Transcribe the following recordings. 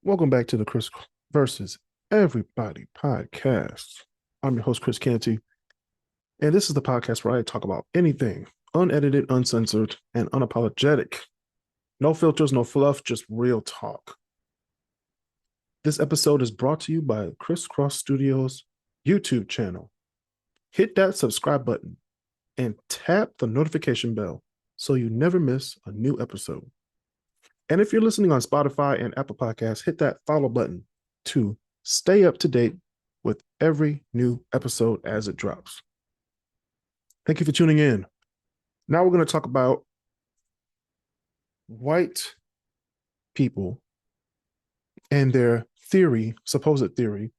Welcome back to the Chris versus Everybody podcast. I'm your host, Chris Canty, and this is the podcast where I talk about anything unedited, uncensored, and unapologetic. No filters, no fluff, just real talk. This episode is brought to you by Criss Cross Studios YouTube channel. Hit that subscribe button and tap the notification bell so you never miss a new episode. And if you're listening on Spotify and Apple Podcasts, hit that follow button to stay up to date with every new episode as it drops. Thank you for tuning in. Now we're going to talk about white people and their theory, supposed theory,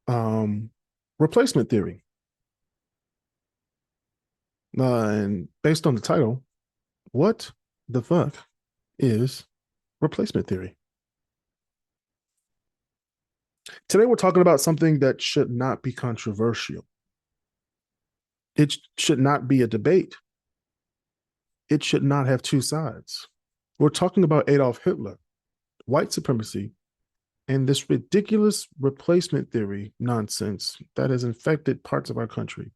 replacement theory. And based on the title, what the fuck is replacement theory? Today, we're talking about something that should not be controversial. It should not be a debate. It should not have two sides. We're talking about Adolf Hitler, white supremacy, and this ridiculous replacement theory nonsense that has infected parts of our country.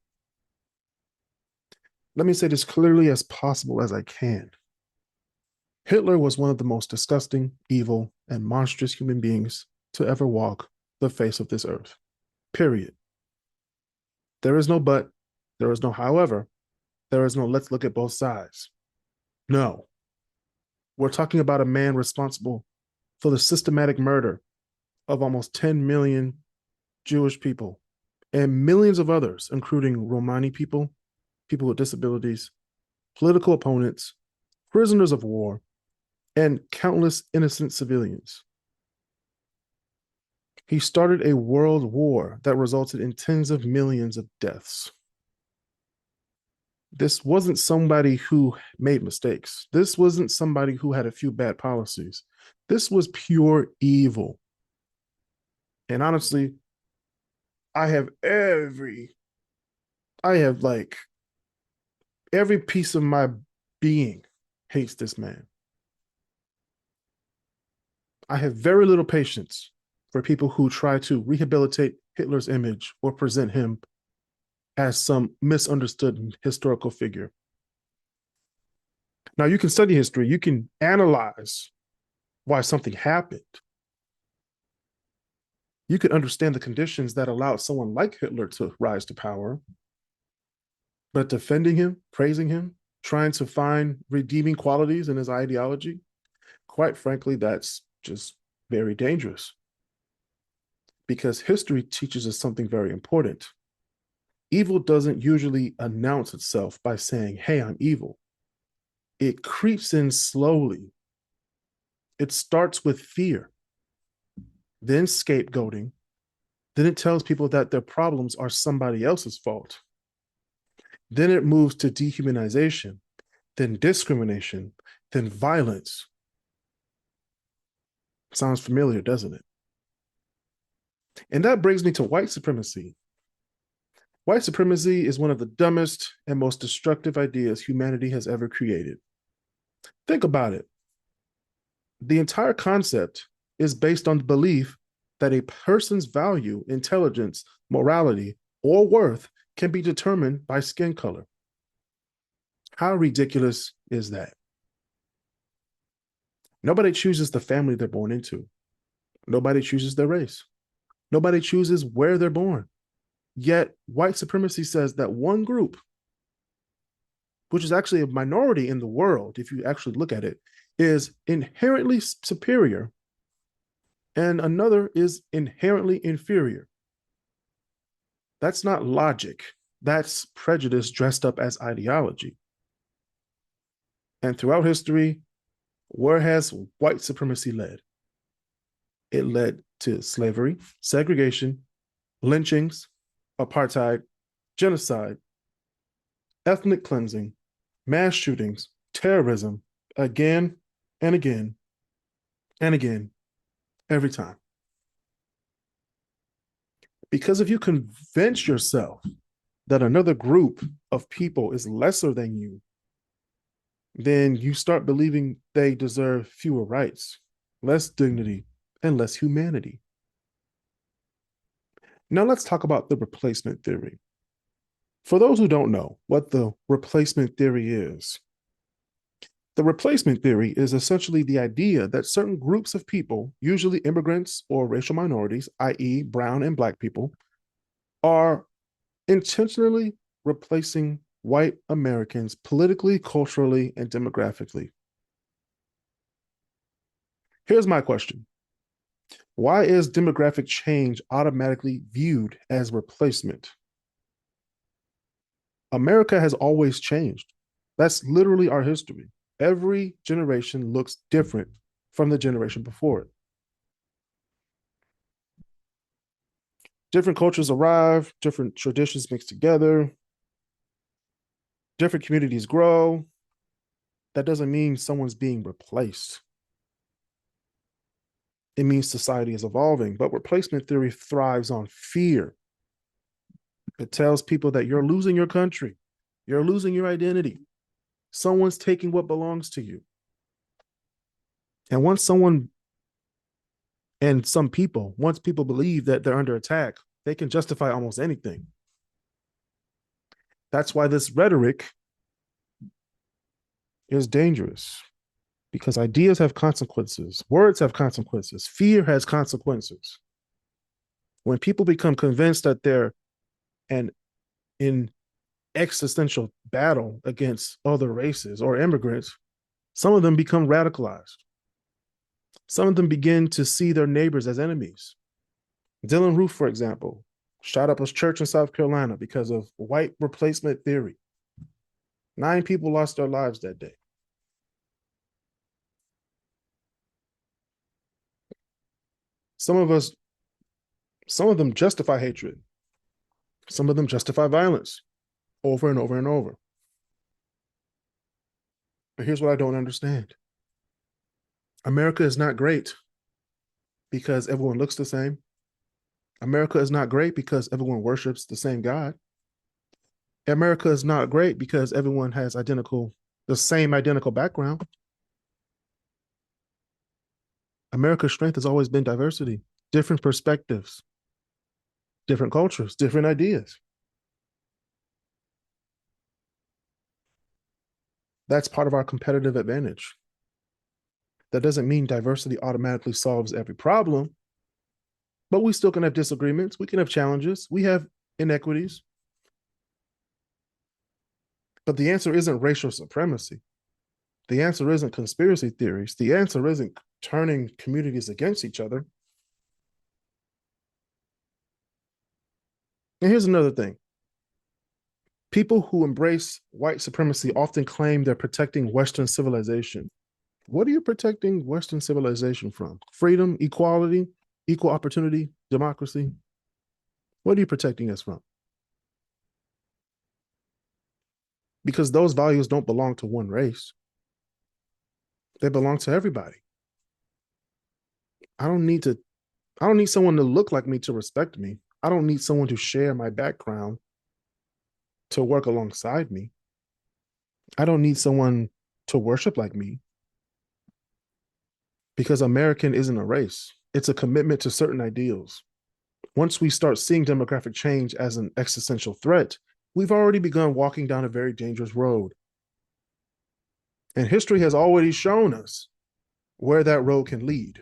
Let me say this clearly as possible as I can. Hitler was one of the most disgusting, evil, and monstrous human beings to ever walk the face of this earth. Period. There is no but, there is no however, there is no let's look at both sides. No. We're talking about a man responsible for the systematic murder of almost 10 million Jewish people and millions of others, including Romani people, people with disabilities, political opponents, prisoners of war, and countless innocent civilians. He started a world war that resulted in tens of millions of deaths. This wasn't somebody who made mistakes. This wasn't somebody who had a few bad policies. This was pure evil. And honestly, I have every piece of my being hates this man. I have very little patience for people who try to rehabilitate Hitler's image or present him as some misunderstood historical figure. Now, you can study history, you can analyze why something happened. You can understand the conditions that allowed someone like Hitler to rise to power. But defending him, praising him, trying to find redeeming qualities in his ideology, quite frankly, that's just very dangerous. Because history teaches us something very important. Evil doesn't usually announce itself by saying, hey, I'm evil. It creeps in slowly. It starts with fear, then scapegoating. Then it tells people that their problems are somebody else's fault. Then it moves to dehumanization, then discrimination, then violence. Sounds familiar, doesn't it? And that brings me to white supremacy. White supremacy is one of the dumbest and most destructive ideas humanity has ever created. Think about it. The entire concept is based on the belief that a person's value, intelligence, morality, or worth can be determined by skin color. How ridiculous is that? Nobody chooses the family they're born into. Nobody chooses their race. Nobody chooses where they're born. Yet white supremacy says that one group, which is actually a minority in the world, if you actually look at it, is inherently superior and another is inherently inferior. That's not logic. That's prejudice dressed up as ideology. And throughout history, where has white supremacy led? It led to slavery, segregation, lynchings, apartheid, genocide, ethnic cleansing, mass shootings, terrorism, again and again and again, every time. Because if you convince yourself that another group of people is lesser than you, then you start believing they deserve fewer rights, less dignity, and less humanity. Now let's talk about the replacement theory. For those who don't know what the replacement theory is, the replacement theory is essentially the idea that certain groups of people, usually immigrants or racial minorities, i.e., brown and black people, are intentionally replacing white Americans politically, culturally, and demographically. Here's my question. Why is demographic change automatically viewed as replacement? America has always changed. That's literally our history. Every generation looks different from the generation before it. Different cultures arrive, different traditions mix together, different communities grow. That doesn't mean someone's being replaced. It means society is evolving, but replacement theory thrives on fear. It tells people that you're losing your country, you're losing your identity. Someone's taking what belongs to you. And once people believe that they're under attack, they can justify almost anything. That's why this rhetoric is dangerous, because ideas have consequences, words have consequences, fear has consequences. When people become convinced that they're in existential battle against other races or immigrants, some of them become radicalized. Some of them begin to see their neighbors as enemies. Dylan Roof, for example, shot up a church in South Carolina because of white replacement theory. 9 people lost their lives that day. Some of them justify hatred. Some of them justify violence over and over and over. But here's what I don't understand. America is not great because everyone looks the same. America is not great because everyone worships the same God. America is not great because everyone has the same identical background. America's strength has always been diversity, different perspectives, different cultures, different ideas. That's part of our competitive advantage. That doesn't mean diversity automatically solves every problem, but we still can have disagreements. We can have challenges. We have inequities. But the answer isn't racial supremacy. The answer isn't conspiracy theories. The answer isn't turning communities against each other. And here's another thing. People who embrace white supremacy often claim they're protecting Western civilization. What are you protecting Western civilization from? Freedom, equality, equal opportunity, democracy? What are you protecting us from? Because those values don't belong to one race. They belong to everybody. I don't need someone to look like me to respect me. I don't need someone to share my background to work alongside me. I don't need someone to worship like me. Because American isn't a race. It's a commitment to certain ideals. Once we start seeing demographic change as an existential threat, we've already begun walking down a very dangerous road. And history has already shown us where that road can lead.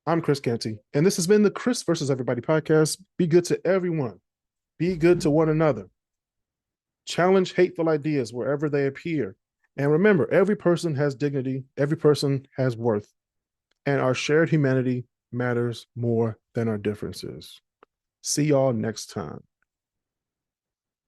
I'm Kris Canty, and this has been the Kris versus Everybody podcast. Be good to everyone. Be good to one another. Challenge hateful ideas wherever they appear. And remember, every person has dignity, every person has worth, and our shared humanity matters more than our differences. See y'all next time.